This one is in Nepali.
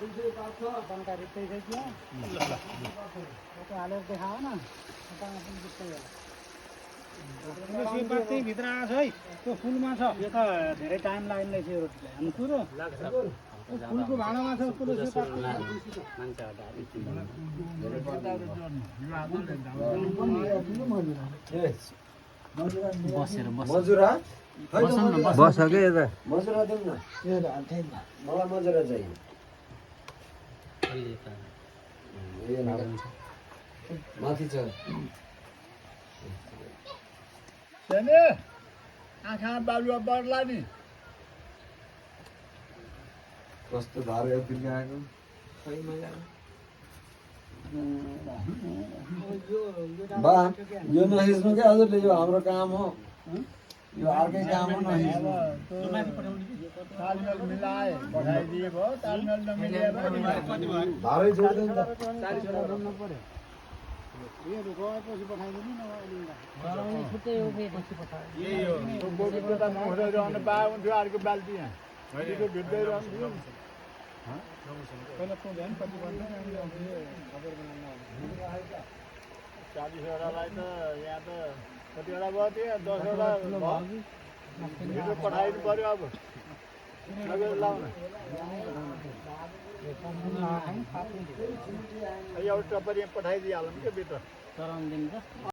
जानकारी त्यही छ हालेर देखाओ न यो बात त्यही भित्र आएको छ है त्यो फुलमा छ यो त धेरै टाइम लाग्ने रहेछ यो रोटीलाई अनि कुरो फुलको भाँडामा छ कुरो मजुरा बस के यता मजुरा दिउँ न मलाई मजुरा चाहियो माथि छ आँखा बालुवा बढ्ला नि कस्तो धारो यति आएको बा यो नहिच्नु क्या हजुरले यो हाम्रो काम हो यो अर्कै काम हो नहिच्नु तालमेल मिलाए पठाइदिए भयो तालमेल नमिले धारै जोड्दैन त गएपछि पठाइदिनु न छुट्टै उभिएपछि पठायो अर्को बाल्टी यहाँ भित्दै रहन्थ्यो पहिला सोधेन कति भन्दा 40वटालाई त यहाँ त कतिवटा भयो त्यो 10वटा भिडियो पठाइदिनु पर्यो अब लाउन एउटा टपरी पठाइदिइहालौँ क्या भित्र